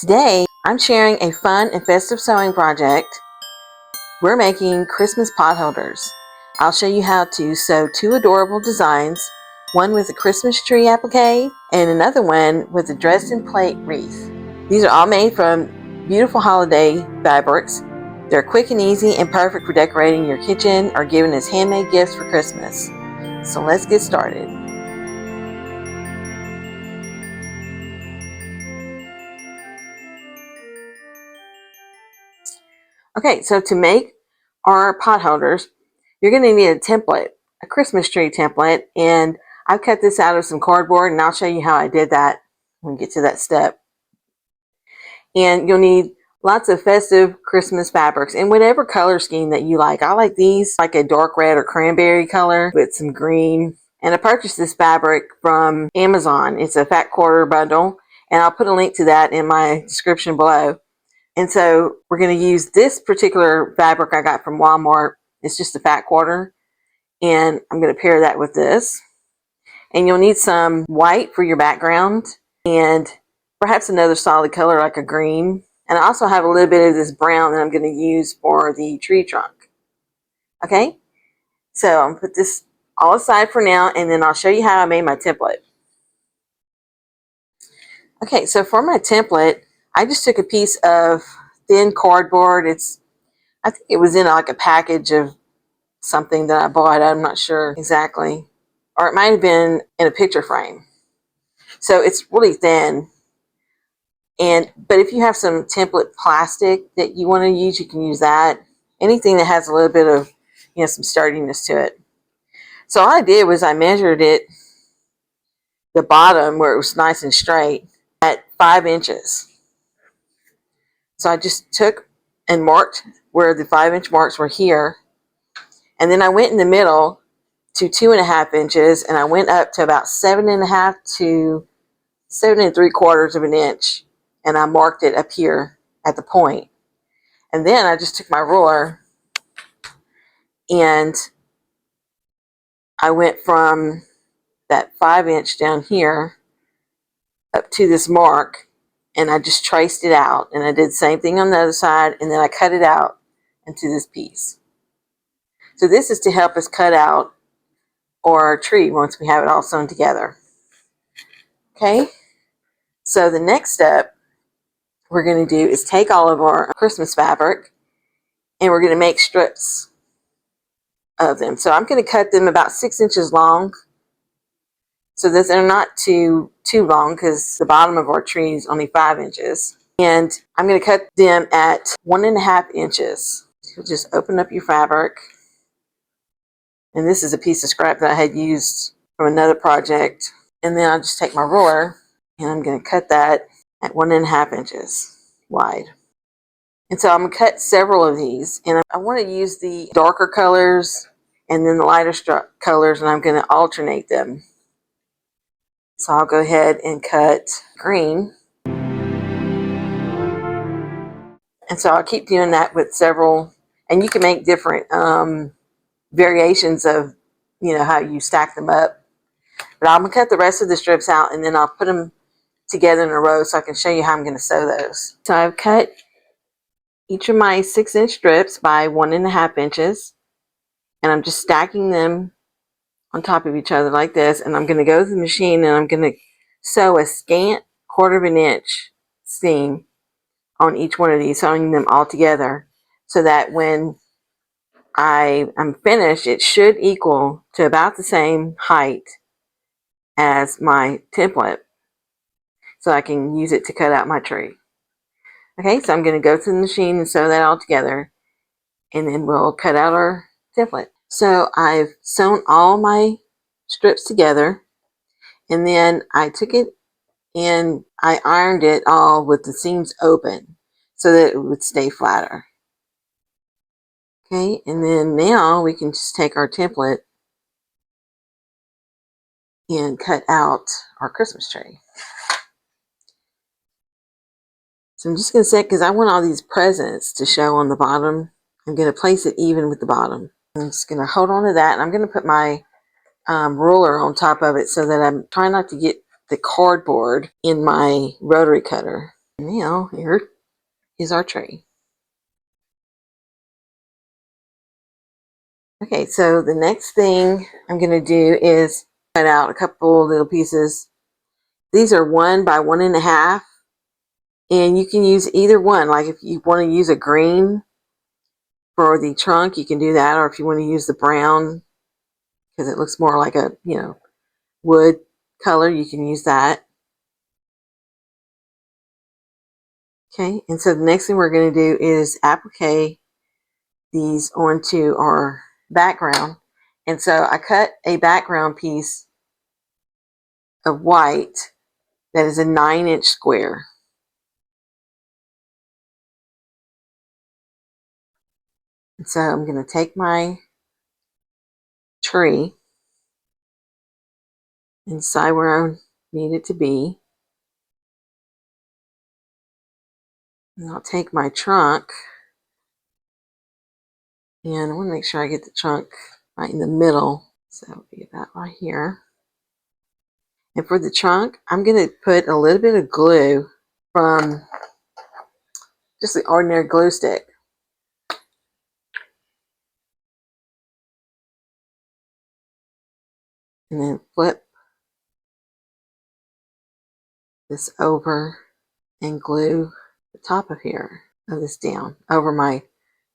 Today, I'm sharing a fun and festive sewing project. We're making Christmas potholders. I'll show you how to sew two adorable designs, one with a Christmas tree applique and another one with a Dresden Plate wreath. These are all made from beautiful holiday fabrics. They're quick and easy and perfect for decorating your kitchen or giving as handmade gifts for Christmas. So let's get started. Okay, so to make our potholders, you're going to need a template, a Christmas tree template, and I've cut this out of some cardboard, and I'll show you how I did that when we get to that step. And you'll need lots of festive Christmas fabrics in whatever color scheme that you like. I like these, like a dark red or cranberry color with some green. And I purchased this fabric from Amazon. It's a fat quarter bundle, and I'll put a link to that in my description below. And so we're going to use this particular fabric I got from Walmart. It's just a fat quarter. And I'm going to pair that with this. And you'll need some white for your background and perhaps another solid color like a green. And I also have a little bit of this brown that I'm going to use for the tree trunk. Okay, so I'm going to put this all aside for now, and then I'll show you how I made my template. Okay, so for my template, I just took a piece of thin cardboard. I think it was in like a package of something that I bought. I'm not sure exactly. Or it might have been in a picture frame. So it's really thin. But if you have some template plastic that you want to use, you can use that. Anything that has a little bit of, some sturdiness to it. So all I did was I measured it, the bottom where it was nice and straight, at 5 inches. So I just took and marked where the 5-inch marks were here. And then I went in the middle to 2.5 inches, and I went up to about 7.5 to 7 3/4 of an inch, and I marked it up here at the point. And then I just took my ruler and I went from that 5-inch down here up to this mark, and I just traced it out, and I did the same thing on the other side, and then I cut it out into this piece. So this is to help us cut out our tree once we have it all sewn together. Okay, so the next step we're going to do is take all of our Christmas fabric and we're going to make strips of them. So I'm going to cut them about 6 inches long so that they're not too long, because the bottom of our tree is only 5 inches. And I'm going to cut them at 1.5 inches. So just open up your fabric. And this is a piece of scrap that I had used from another project. And then I'll just take my ruler and I'm going to cut that at 1.5 inches wide. And so I'm going to cut several of these. And I want to use the darker colors and then the lighter colors, and I'm going to alternate them. So I'll go ahead and cut green. And so I'll keep doing that with several. And you can make different variations of, how you stack them up. But I'm going to cut the rest of the strips out, and then I'll put them together in a row so I can show you how I'm going to sew those. So I've cut each of my 6-inch strips by 1.5 inches, and I'm just stacking them on top of each other like this, and I'm going to go to the machine and I'm going to sew a scant 1/4 inch seam on each one of these, sewing them all together so that when I'm finished, it should equal to about the same height as my template, so I can use it to cut out my tree. Okay, so I'm going to go to the machine and sew that all together, and then we'll cut out our template. So I've sewn all my strips together, and then I took it and I ironed it all with the seams open so that it would stay flatter. Okay, and then now we can just take our template and cut out our Christmas tree. So I'm just going to set, because I want all these presents to show on the bottom, I'm going to place it even with the bottom. I'm just going to hold on to that, and I'm going to put my ruler on top of it so that I'm trying not to get the cardboard in my rotary cutter. Now here is our tray. Okay, so the next thing I'm going to do is cut out a couple little pieces. These are 1 by 1.5, and you can use either one. Like if you want to use a green for the trunk, you can do that, or if you want to use the brown because it looks more like a, wood color, you can use that. Okay, and so the next thing we're going to do is applique these onto our background. And so I cut a background piece of white that is a 9-inch square. And so I'm going to take my tree and decide where I need it to be. And I'll take my trunk, and I want to make sure I get the trunk right in the middle. So it'll be about right here. And for the trunk, I'm going to put a little bit of glue from just the ordinary glue stick. And then flip this over and glue the top of here of this down over my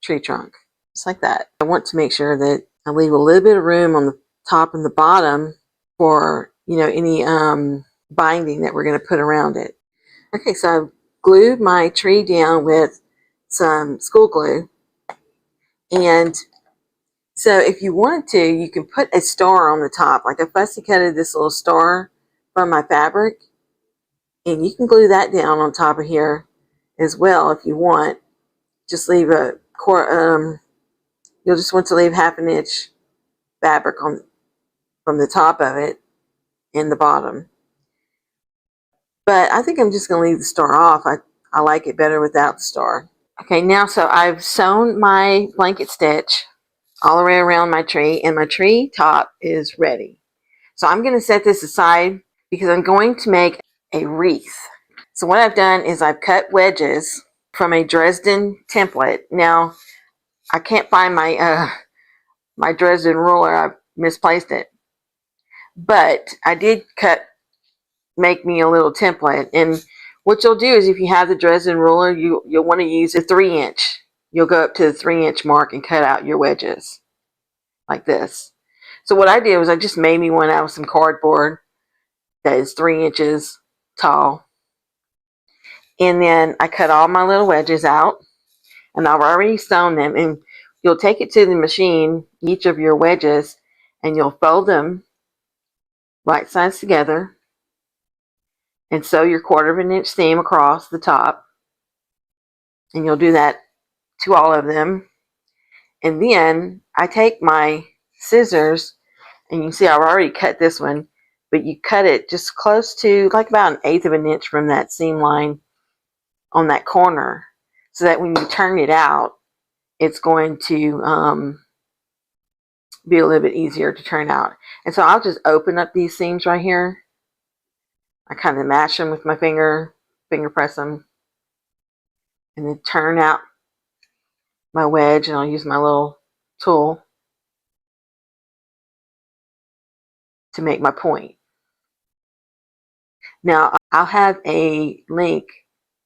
tree trunk. Just like that. I want to make sure that I leave a little bit of room on the top and the bottom for, any binding that we're going to put around it. Okay, so I've glued my tree down with some school glue. And so if you wanted to, you can put a star on the top. Like I fussy cutted this little star from my fabric, and you can glue that down on top of here as well if you want. Just leave you'll just want to leave 1/2 inch fabric from the top of it and the bottom. But I think I'm just going to leave the star off. I like it better without the star. Okay, now so I've sewn my blanket stitch all the way around my tree, and my tree top is ready. So I'm going to set this aside because I'm going to make a wreath. So what I've done is I've cut wedges from a Dresden template. Now I can't find my my Dresden ruler. I've misplaced it, but I did make me a little template. And what you'll do is if you have the Dresden ruler, you'll want to use a 3-inch. You'll go up to the 3-inch mark and cut out your wedges like this. So what I did was I just made me one out of some cardboard that is 3 inches tall. And then I cut all my little wedges out, and I've already sewn them. And you'll take it to the machine, each of your wedges, and you'll fold them right sides together and sew your 1/4 inch seam across the top. And you'll do that to all of them. And then I take my scissors, and you can see I've already cut this one, but you cut it just close to like about 1/8 of an inch from that seam line on that corner, so that when you turn it out, it's going to be a little bit easier to turn out. And so I'll just open up these seams right here. I kind of mash them with my finger press them, and then turn out my wedge, and I'll use my little tool to make my point. Now I'll have a link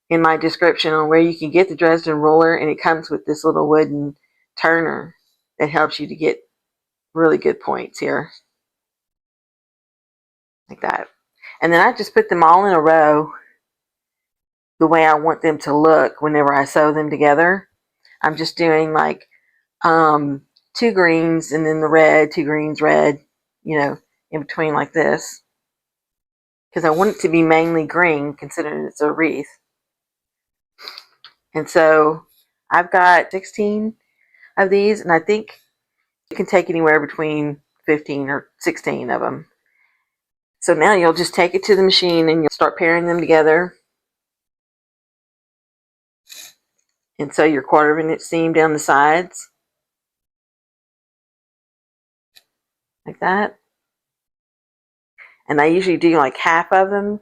in my description on where you can get the Dresden ruler, and it comes with this little wooden turner that helps you to get really good points here, like that. And then I just put them all in a row the way I want them to look whenever I sew them together. I'm just doing like 2 greens and then the red, 2 greens, red, in between like this, because I want it to be mainly green considering it's a wreath. And so I've got 16 of these, and I think you can take anywhere between 15 or 16 of them. So now you'll just take it to the machine and you'll start pairing them together. And sew your 1/4 inch seam down the sides like that. And I usually do like half of them,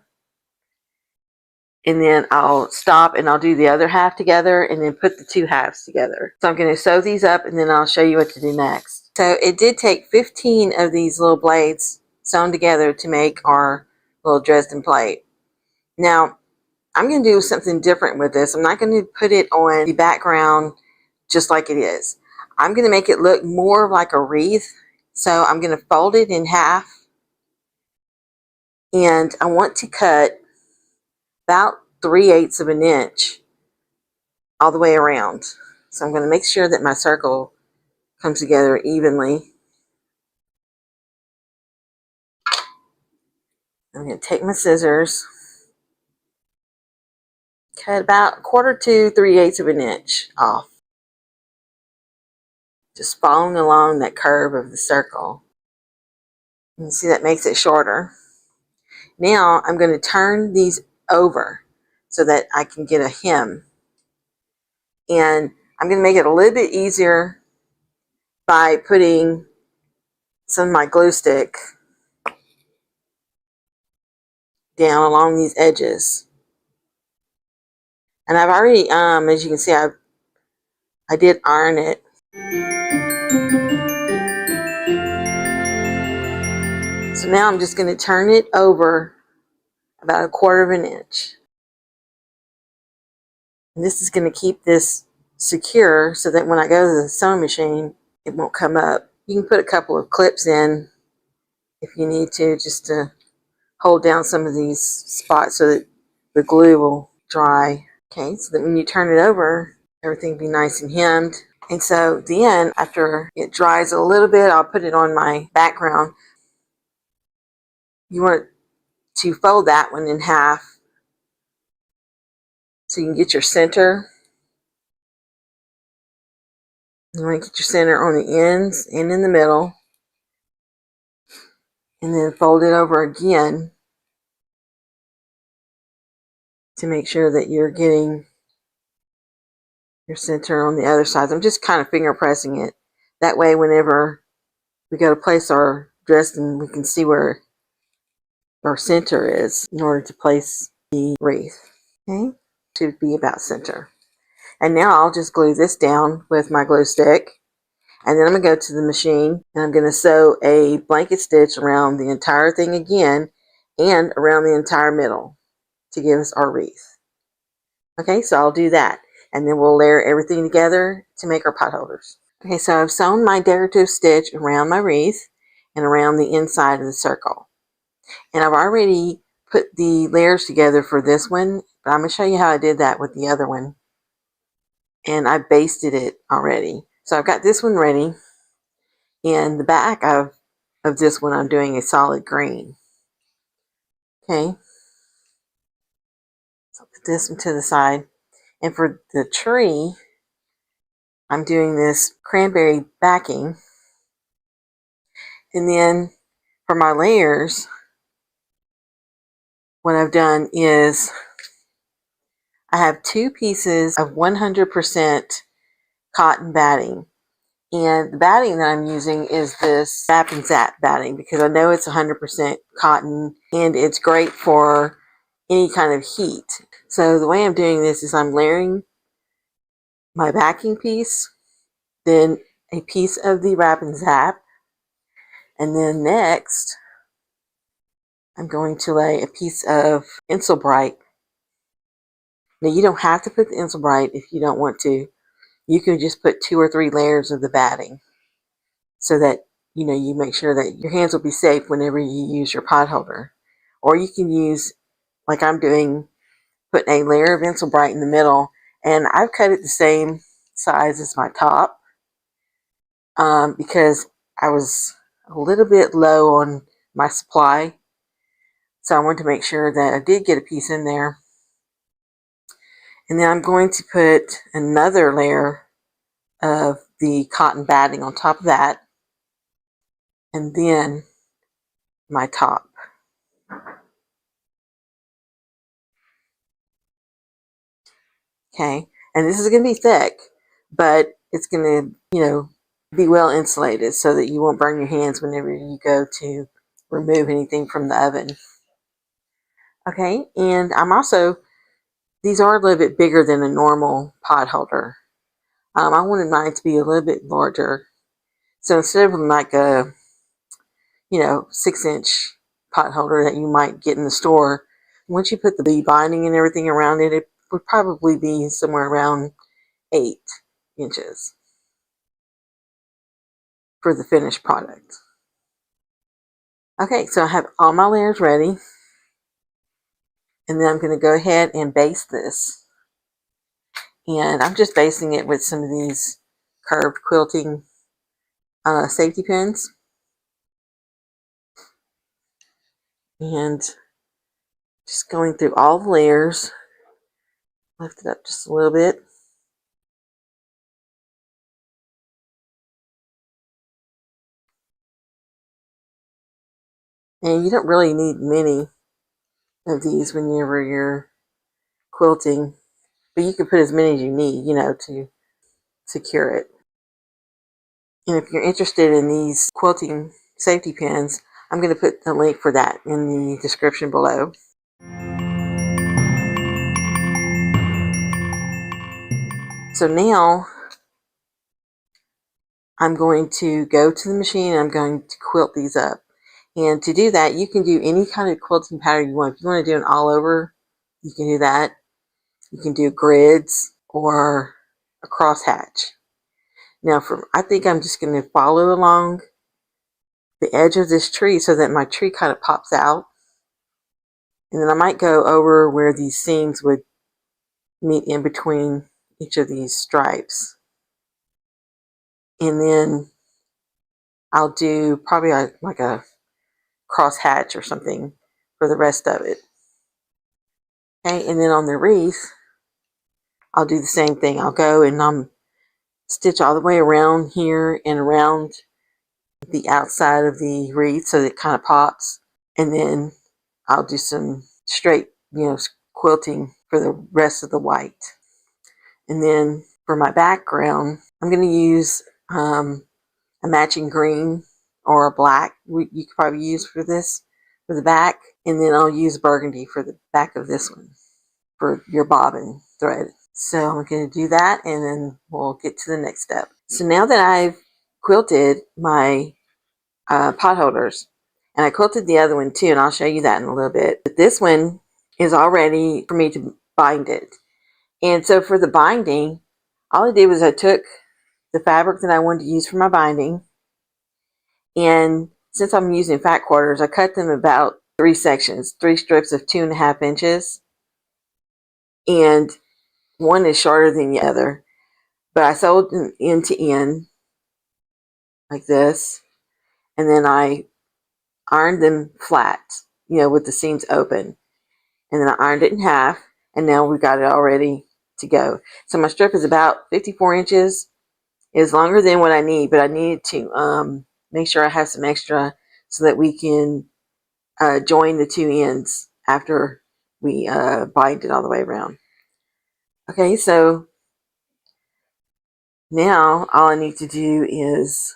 and then I'll stop and I'll do the other half together and then put the two halves together. So I'm going to sew these up and then I'll show you what to do next. So it did take 15 of these little blades sewn together to make our little Dresden plate. Now I'm going to do something different with this. I'm not going to put it on the background just like it is. I'm going to make it look more like a wreath. So I'm going to fold it in half, and I want to cut about 3/8 of an inch all the way around. So I'm going to make sure that my circle comes together evenly. I'm going to take my scissors, cut about 1/4 to 3/8 of an inch off, just following along that curve of the circle. You can see that makes it shorter. Now I'm going to turn these over so that I can get a hem. And I'm going to make it a little bit easier by putting some of my glue stick down along these edges. And I've already, as you can see, I did iron it. So now I'm just going to turn it over about 1/4 of an inch. And this is going to keep this secure so that when I go to the sewing machine, it won't come up. You can put a couple of clips in if you need to, just to hold down some of these spots so that the glue will dry. Okay, so that when you turn it over, everything will be nice and hemmed. And so then, after it dries a little bit, I'll put it on my background. You want to fold that one in half so you can get your center. You want to get your center on the ends and in the middle. And then fold it over again to make sure that you're getting your center on the other side. I'm just kind of finger pressing it. That way, whenever we go to place our Dresden, we can see where our center is in order to place the wreath. Okay, should be about center. And now I'll just glue this down with my glue stick. And then I'm going to go to the machine and I'm going to sew a blanket stitch around the entire thing again and around the entire middle to give us our wreath. Okay, so I'll do that. And then we'll layer everything together to make our potholders. Okay, so I've sewn my decorative stitch around my wreath and around the inside of the circle. And I've already put the layers together for this one, but I'm going to show you how I did that with the other one. And I basted it already. So I've got this one ready. And the back of this one, I'm doing a solid green. Okay. So I'll put this one to the side. And for the tree, I'm doing this cranberry backing. And then for my layers, what I've done is I have 2 pieces of 100% cotton batting. And the batting that I'm using is this Wrap and Zap batting because I know it's 100% cotton and it's great for any kind of heat. So the way I'm doing this is I'm layering my backing piece, then a piece of the Wrap and Zap, and then next I'm going to lay a piece of Insul Bright. Now you don't have to put the Insul Bright if you don't want to. You can just put 2 or 3 layers of the batting so that you make sure that your hands will be safe whenever you use your potholder. Or you can use, like I'm doing, put a layer of Insul Bright in the middle, and I've cut it the same size as my top because I was a little bit low on my supply. So I wanted to make sure that I did get a piece in there. And then I'm going to put another layer of the cotton batting on top of that. And then my top. Okay. And this is going to be thick, but it's going to, be well insulated so that you won't burn your hands whenever you go to remove anything from the oven. Okay. And I'm also these are a little bit bigger than a normal pot holder. I wanted mine to be a little bit larger. So instead of like a, 6-inch pot holder that you might get in the store, once you put the binding and everything around it, it would probably be somewhere around 8 inches for the finished product. Okay, so I have all my layers ready. And then I'm going to go ahead and baste this. And I'm just basting it with some of these curved quilting safety pins. And just going through all the layers. Lift it up just a little bit. And you don't really need many of these whenever you're quilting, but you can put as many as you need, to secure it. And if you're interested in these quilting safety pins, I'm going to put the link for that in the description below. So now I'm going to go to the machine and I'm going to quilt these up. And to do that, you can do any kind of quilting pattern you want. If you want to do an all over, you can do that. You can do grids or a crosshatch. Now, I think I'm just going to follow along the edge of this tree so that my tree kind of pops out. And then I might go over where these seams would meet in between each of these stripes. And then I'll do probably like a cross hatch or something for the rest of it. Okay, and then on the wreath, I'll do the same thing. I'll go and stitch all the way around here and around the outside of the wreath so that it kind of pops. And then I'll do some straight, quilting for the rest of the white. And then for my background, I'm going to use a matching green or a black you could probably use for this, for the back. And then I'll use burgundy for the back of this one for your bobbin thread. So I'm going to do that and then we'll get to the next step. So now that I've quilted my potholders, and I quilted the other one too, and I'll show you that in a little bit. But this one is all ready for me to bind it. And so for the binding, all I did was I took the fabric that I wanted to use for my binding, and since I'm using fat quarters, I cut them about 3 sections, 3 strips of 2.5 inches, and one is shorter than the other. But I sewed them end to end like this, and then I ironed them flat, with the seams open. And then I ironed it in half, and now we've got it all ready to go. So my strip is about 54 inches. It's longer than what I need, but I needed to make sure I have some extra so that we can join the 2 ends after we bind it all the way around. Okay, so now all I need to do is,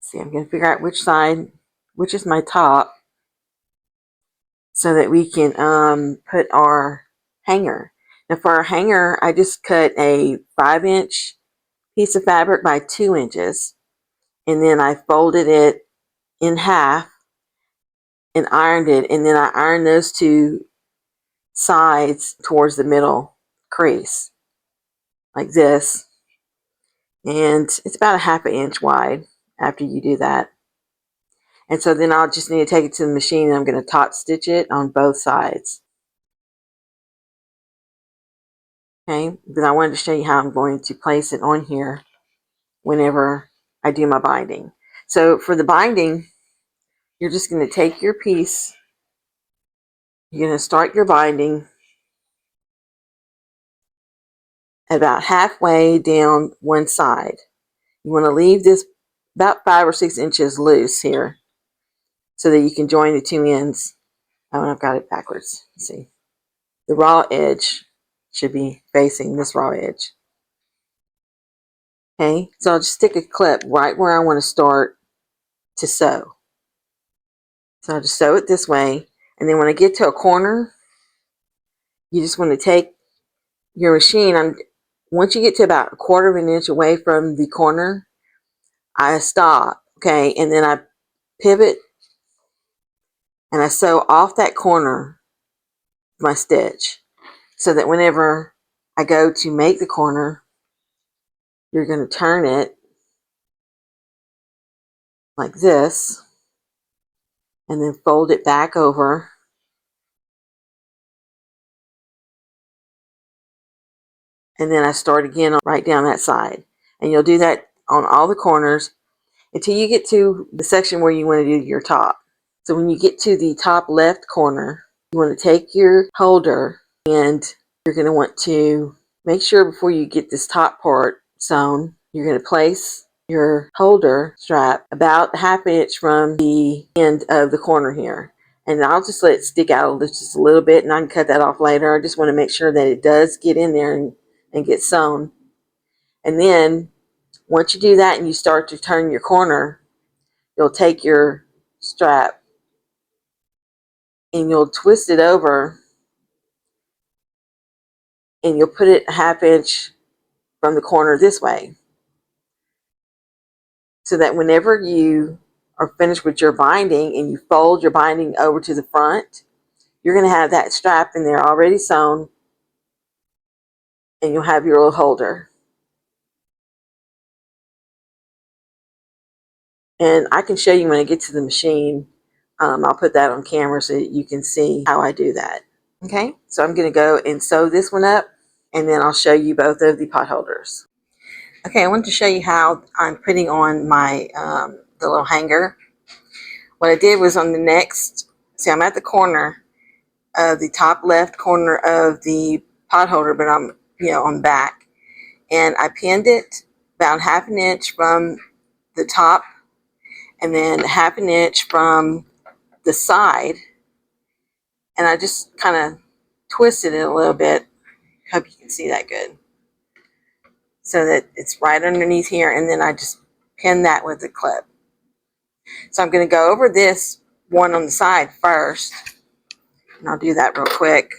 see, I'm going to figure out which is my top, so that we can put our hanger. Now for our hanger, I just cut a 5-inch piece of fabric by 2 inches, and then I folded it in half and ironed it, and then I ironed those 2 sides towards the middle crease like this, and it's about a 1/2 inch wide after you do that. And so then I'll just need to take it to the machine and I'm going to top stitch it on both sides. Okay, but I wanted to show you how I'm going to place it on here whenever I do my binding. So for the binding, you're just going to take your piece, you're going to start your binding about halfway down one side. You want to leave this about 5 or 6 inches loose here so that you can join the 2 ends. Oh, and I've got it backwards. Let's see. The raw edge should be facing this raw edge. Okay, so I'll just stick a clip right where I want to start to sew. So I'll just sew it this way, and then when I get to a corner, you just want to take your machine. Once you get to about 1/4 of an inch away from the corner, I stop, okay, and then I pivot and I sew off that corner of my stitch, so that whenever I go to make the corner, you're going to turn it like this and then fold it back over, and then I start again right down that side. And you'll do that on all the corners until you get to the section where you want to do your top. So when you get to the top left corner, you want to take your holder, and you're going to want to make sure before you get this top part sewn, you're going to place your holder strap about 1/2 inch from the end of the corner here. And I'll just let it stick out just a little bit, and I can cut that off later. I just want to make sure that it does get in there and get sewn. And then once you do that and you start to turn your corner, you'll take your strap and you'll twist it over, and you'll put it 1/2 inch from the corner this way, so that whenever you are finished with your binding and you fold your binding over to the front, you're going to have that strap in there already sewn, and you'll have your little holder. And I can show you when I get to the machine. I'll put that on camera so that you can see how I do that. Okay, so I'm going to go and sew this one up, and then I'll show you both of the pot holders. Okay, I wanted to show you how I'm putting on my the little hanger. What I did was on the next, see, I'm at the corner of the top left corner of the pot holder, but I'm, on the back, and I pinned it about 1/2 inch from the top, and then 1/2 inch from the side, and I just kind of twisted it a little bit. Hope you can see that good, so that it's right underneath here, and then I just pin that with a clip. So I'm going to go over this one on the side first, and I'll do that real quick.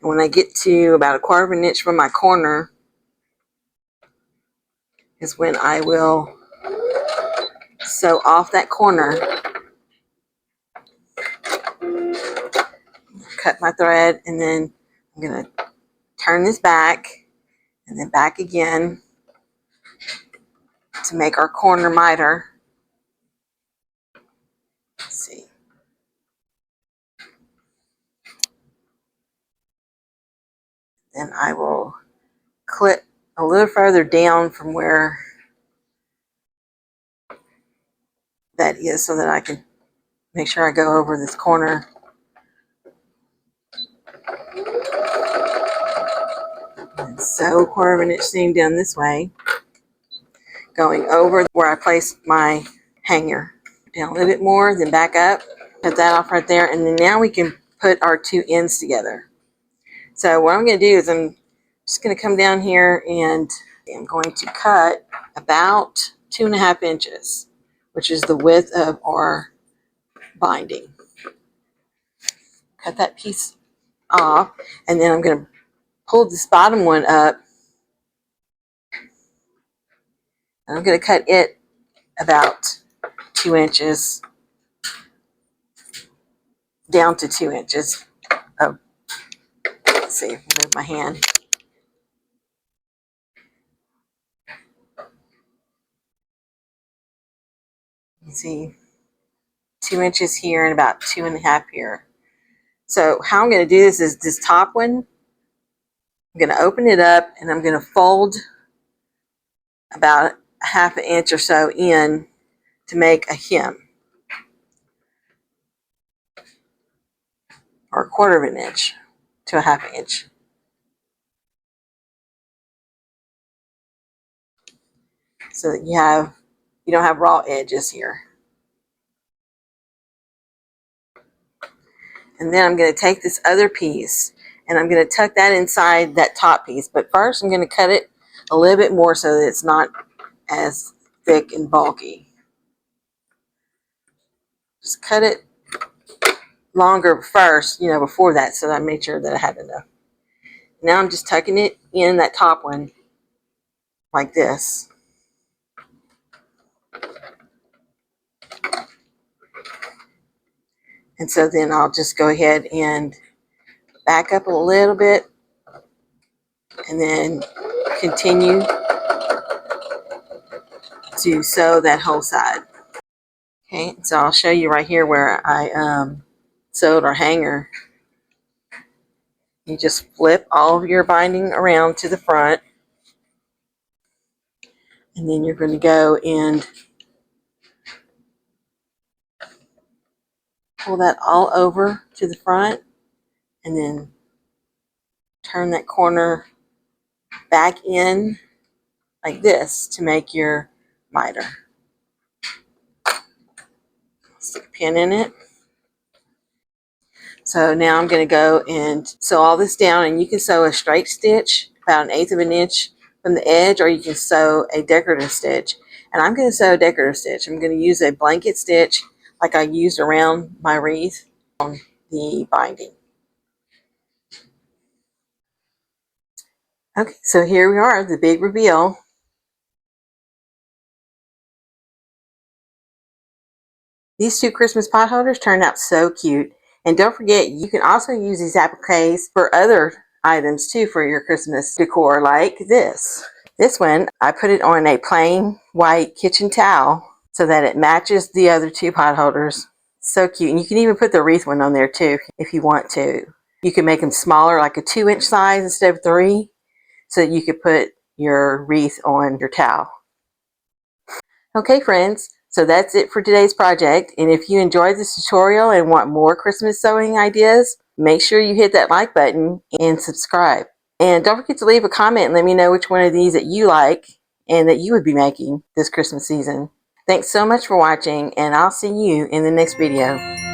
And when I get to about 1/4 of an inch from my corner is when I will sew off that corner, cut my thread, and then I'm going to turn this back and then back again to make our corner miter. Let's see. Then I will clip a little further down from where that is, so that I can make sure I go over this corner. And sew 1/4 of an inch seam down this way, going over where I placed my hanger. Down a little bit more, then back up, cut that off right there, and then now we can put our two ends together. So what I'm going to do is I'm just going to come down here, and I'm going to cut about 2.5 inches, which is the width of our binding. Cut that piece off, and then I'm going to pull this bottom one up, and I'm going to cut it about 2 inches, down to 2 inches. Oh, let's see, move my hand. You see 2 inches here and about 2.5 here. So how I'm going to do this is this top one, I'm going to open it up, and I'm going to fold about 1/2 inch or so in to make a hem, or 1/4 of an inch to 1/2 inch. So that you don't have raw edges here. And then I'm going to take this other piece, and I'm going to tuck that inside that top piece. But first I'm going to cut it a little bit more so that it's not as thick and bulky. just cut it longer first, you know, before that, so that I made sure that I had enough. Now I'm just tucking it in that top one like this. And so then I'll just go ahead and back up a little bit and then continue to sew that whole side. Okay, so I'll show you right here where I sewed our hanger. You just flip all of your binding around to the front, and then you're going to go and pull that all over to the front, and then turn that corner back in like this to make your miter. Stick a pin in it. So now I'm going to go and sew all this down, and you can sew a straight stitch about 1/8 of an inch from the edge, or you can sew a decorative stitch. And I'm going to sew a decorative stitch. I'm going to use a blanket stitch like I used around my wreath on the binding. Okay, so here we are, the big reveal. These two Christmas pot holders turned out so cute. And don't forget, you can also use these appliques for other items too for your Christmas decor, like this. This one, I put it on a plain white kitchen towel so that it matches the other two pot holders. So cute. And you can even put the wreath one on there too if you want to. You can make them smaller, like a 2-inch size instead of 3, so that you could put your wreath on your towel. Okay friends, so that's it for today's project. And if you enjoyed this tutorial and want more Christmas sewing ideas, make sure you hit that like button and subscribe. And don't forget to leave a comment and let me know which one of these that you like and that you would be making this Christmas season. Thanks so much for watching, and I'll see you in the next video.